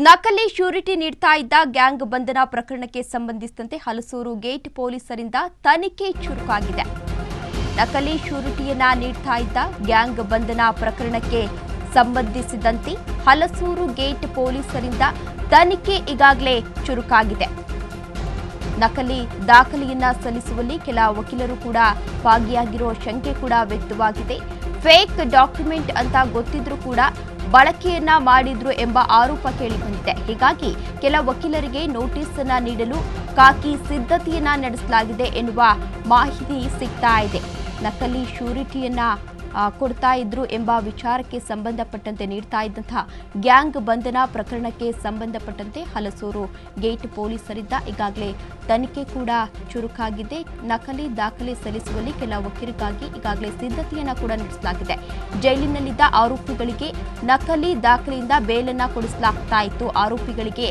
ನಕಲಿ ಶ್ಯೂರಿಟಿ ನೀಡ್ತಾ ಇದ್ದ ಗ್ಯಾಂಗ್ ಬಂಧನ ಪ್ರಕರಣಕ್ಕೆ ಸಂಬಂಧಿಸಿದಂತೆ ಹಲಸೂರು ಗೇಟ್ ಪೊಲೀಸರಿಂದ ತನಿಖೆ ಚುರುಕಾಗಿದೆ. ನಕಲಿ ಶ್ಯೂರಿಟಿಯನ್ನ ನೀಡ್ತಾ ಇದ್ದ ಗ್ಯಾಂಗ್ ಬಂಧನ ಪ್ರಕರಣಕ್ಕೆ ಸಂಬಂಧಿಸಿದಂತೆ ಹಲಸೂರು ಗೇಟ್ ಪೊಲೀಸರಿಂದ ತನಿಖೆ ಈಗಾಗಲೇ ಚುರುಕಾಗಿದೆ. ನಕಲಿ ದಾಖಲೆಯನ್ನ ಸಲ್ಲಿಸುವಲ್ಲಿ ಕೆಲ ವಕೀಲರು ಕೂಡ ಭಾಗಿಯಾಗಿರುವ ಶಂಕೆ ಕೂಡ ವ್ಯಕ್ತವಾಗಿದೆ. ಫೇಕ್ ಡಾಕ್ಯುಮೆಂಟ್ ಅಂತ ಗೊತ್ತಿದ್ರೂ ಕೂಡ ಬಳಕೆಯನ್ನ ಮಾಡಿದ್ರು ಎಂಬ ಆರೋಪ ಕೇಳಿಬಂದಿದೆ. ಹೀಗಾಗಿ ಕೆಲ ವಕೀಲರಿಗೆ ನೋಟಿಸ್ ಅನ್ನ ನೀಡಲು ಕಾಕಿ ಸಿದ್ಧತೆಯನ್ನ ನಡೆಸಲಾಗಿದೆ ಎನ್ನುವ ಮಾಹಿತಿ ಸಿಗ್ತಾ ಇದೆ. ನಕಲಿ ಶ್ಯೂರಿಟಿಯನ್ನ ಕೊಡ್ತಾ ಇದ್ರು ಎಂಬ ವಿಚಾರಕ್ಕೆ ಸಂಬಂಧಪಟ್ಟಂತೆ ನೀಡ್ತಾ ಇದ್ದಂತಹ ಗ್ಯಾಂಗ್ ಬಂಧನ ಪ್ರಕರಣಕ್ಕೆ ಸಂಬಂಧಪಟ್ಟಂತೆ ಹಲಸೂರು ಗೇಟ್ ಪೊಲೀಸರಿಂದ ಈಗಾಗಲೇ ತನಿಖೆ ಕೂಡ ಚುರುಕಾಗಿದೆ. ನಕಲಿ ದಾಖಲೆ ಸಲ್ಲಿಸುವಲ್ಲಿ ಕೆಲ ವಕೀಲರಿಗಾಗಿ ಈಗಾಗಲೇ ಸಿದ್ಧತೆಯನ್ನ ಕೂಡ ನಡೆಸಲಾಗಿದೆ. ಜೈಲಿನಲ್ಲಿದ್ದ ಆರೋಪಿಗಳಿಗೆ ನಕಲಿ ದಾಖಲೆಯಿಂದ ಬೇಲನ್ನ ಕೊಡಿಸಲಾಗ್ತಾ ಇತ್ತು. ಆರೋಪಿಗಳಿಗೆ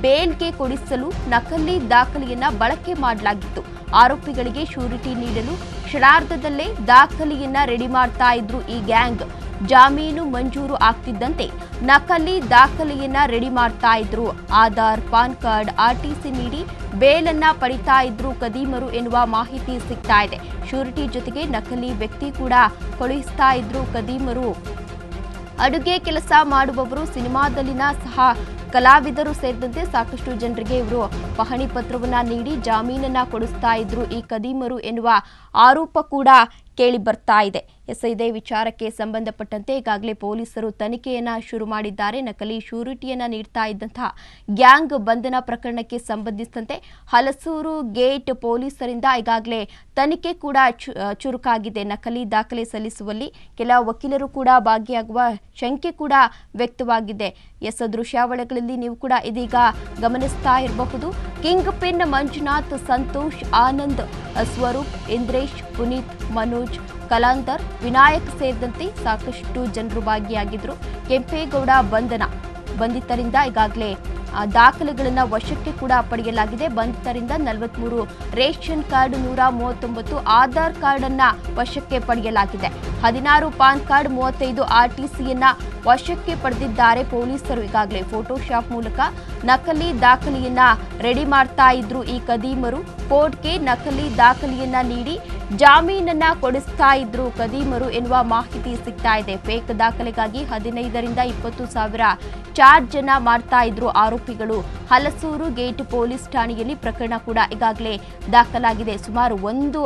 ಬೇಲ್ಗೆ ಕೊಡಿಸಲು ನಕಲಿ ದಾಖಲೆಯನ್ನ ಬಳಕೆ ಮಾಡಲಾಗಿತ್ತು. ಆರೋಪಿಗಳಿಗೆ ಶ್ಯೂರಿಟಿ ನೀಡಲು ಕ್ಷಣಾರ್ಧದಲ್ಲೇ ದಾಖಲೆಯನ್ನ ರೆಡಿ ಮಾಡ್ತಾ ಇದ್ರು ಈ ಗ್ಯಾಂಗ್. ಜಾಮೀನು ಮಂಜೂರು ಆಗ್ತಿದ್ದಂತೆ ನಕಲಿ ದಾಖಲೆಯನ್ನ ರೆಡಿ ಮಾಡ್ತಾ ಇದ್ರು. ಆಧಾರ್, ಪಾನ್ ಕಾರ್ಡ್, ಆರ್ಟಿಸಿ ನೀಡಿ ಬೇಲನ್ನ ಪಡಿತಾ ಇದ್ರು ಕದೀಮರು ಎನ್ನುವ ಮಾಹಿತಿ ಸಿಗ್ತಾ ಇದೆ. ಶ್ಯೂರಿಟಿ ಜೊತೆಗೆ ನಕಲಿ ವ್ಯಕ್ತಿ ಕೂಡ ಕಳುಹಿಸ್ತಾ ಇದ್ರು ಕದೀಮರು. ಅಡುಗೆ ಕೆಲಸ ಮಾಡುವವರು, ಸಿನಿಮಾದಲ್ಲಿನ ಸಹ ಕಲಾವಿದರು ಸೇರಿದಂತೆ ಸಾಕಷ್ಟು ಜನರಿಗೆ ಇವರು ಪಹಣಿ ಪತ್ರವನ್ನ ನೀಡಿ ಜಾಮೀನನ್ನ ಕೊಡಿಸ್ತಾ ಇದ್ರು ಈ ಕದೀಮರು ಎನ್ನುವ ಆರೋಪ ಕೂಡ ಕೇಳಿ ಬರ್ತಾ ಇದೆ. ಇದೇ ವಿಚಾರಕ್ಕೆ ಸಂಬಂಧಪಟ್ಟಂತೆ ಈಗಾಗಲೇ ಪೊಲೀಸರು ತನಿಖೆಯನ್ನ ಶುರು ಮಾಡಿದ್ದಾರೆ. ನಕಲಿ ಶ್ಯೂರಿಟಿಯನ್ನ ನೀಡ್ತಾ ಇದ್ದಂತಹ ಗ್ಯಾಂಗ್ ಬಂಧನ ಪ್ರಕರಣಕ್ಕೆ ಸಂಬಂಧಿಸಿದಂತೆ ಹಲಸೂರು ಗೇಟ್ ಪೊಲೀಸರಿಂದ ಈಗಾಗಲೇ ತನಿಖೆ ಕೂಡ ಚುರುಕಾಗಿದೆ. ನಕಲಿ ದಾಖಲೆ ಸಲ್ಲಿಸುವಲ್ಲಿ ಕೆಲ ವಕೀಲರು ಕೂಡ ಭಾಗಿಯಾಗುವ ಶಂಕೆ ಕೂಡ ವ್ಯಕ್ತವಾಗಿದೆ. ದೃಶ್ಯಾವಳಿಗಳಲ್ಲಿ ನೀವು ಕೂಡ ಇದೀಗ ಗಮನಿಸ್ತಾ ಇರಬಹುದು. ಕಿಂಗ್ ಪಿನ್ ಮಂಜುನಾಥ್, ಸಂತೋಷ್, ಆನಂದ್, ಸ್ವರೂಪ್, ಇಂದ್ರೇಶ್, ಪುನೀತ್, ಮನೋಜ್, ಕಲಾಂದರ್, ವಿನಾಯಕ್ ಸೇರಿದಂತೆ ಸಾಕಷ್ಟು ಜನರು ಭಾಗಿಯಾಗಿದ್ರು. ಕೆಂಪೇಗೌಡ ಬಂಧಿತರಿಂದ ಈಗಾಗಲೇ ದಾಖಲೆಗಳನ್ನು ವಶಕ್ಕೆ ಕೂಡ ಪಡೆಯಲಾಗಿದೆ. ಬಂಧಿತರಿಂದ 43 ರೇಷನ್ ಕಾರ್ಡ್, 139 ಆಧಾರ್ ಕಾರ್ಡ್ ಅನ್ನ ವಶಕ್ಕೆ ಪಡೆಯಲಾಗಿದೆ. 16 ಪಾನ್ ಕಾರ್ಡ್, 35 ಆರ್ಟಿಸಿಯನ್ನ ವಶಕ್ಕೆ ಪಡೆದಿದ್ದಾರೆ ಪೊಲೀಸರು. ಈಗಾಗಲೇ ಫೋಟೋಶಾಪ್ ಮೂಲಕ ನಕಲಿ ದಾಖಲೆಯನ್ನ ರೆಡಿ ಮಾಡ್ತಾ ಇದ್ರು ಈ ಕದೀಮರು. ಕೋರ್ಟ್ಗೆ ನಕಲಿ ದಾಖಲೆಯನ್ನ ನೀಡಿ ಜಾಮೀನನ್ನ ಕೊಡಿಸ್ತಾ ಇದ್ರು ಕದೀಮರು ಎನ್ನುವ ಮಾಹಿತಿ ಸಿಗ್ತಾ ಇದೆ. ಫೇಕ್ ದಾಖಲೆಗಾಗಿ 15ರಿಂದ 20 ಸಾವಿರ ಚಾರ್ಜ್ ಅನ್ನ ಮಾಡ್ತಾ ಇದ್ರು ಆರೋಪಿಗಳು. ಹಲಸೂರು ಗೇಟ್ ಪೊಲೀಸ್ ಠಾಣೆಯಲ್ಲಿ ಪ್ರಕರಣ ಕೂಡ ಈಗಾಗಲೇ ದಾಖಲಾಗಿದೆ. ಸುಮಾರು ಒಂದು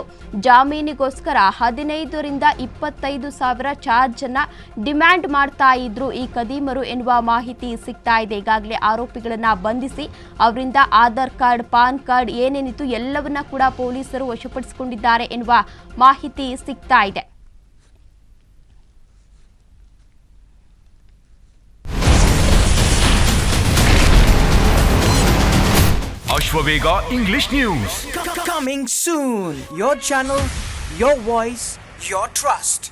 ಜಾಮೀನಿಗೋಸ್ಕರ 15ರಿಂದ 25 ಸಾವಿರ ಚಾರ್ಜ್ ಅನ್ನ ಡಿಮ್ಯಾಂಡ್ ಮಾಡ್ತಾ ಇದ್ರು ಈ ಕದೀಮರು ಎನ್ನುವ ಮಾಹಿತಿ ಸಿಗ್ತಾ ಇದೆ. ಈಗಾಗಲೇ ಆರೋಪಿಗಳನ್ನ ಬಂಧಿಸಿ ಅವರಿಂದ ಆಧಾರ್ ಕಾರ್ಡ್, ಪಾನ್ ಕಾರ್ಡ್ ಏನೇನಿತ್ತು ಎಲ್ಲವನ್ನ ಕೂಡ ಪೊಲೀಸರು ವಶಪಡಿಸಿಕೊಂಡಿದ್ದಾರೆ ಎನ್ನುವ ಮಾಹಿತಿ ಸಿಗ್ತಾ ಇದೆ. Ashwavega English News. Coming soon. Your channel, your voice, your trust.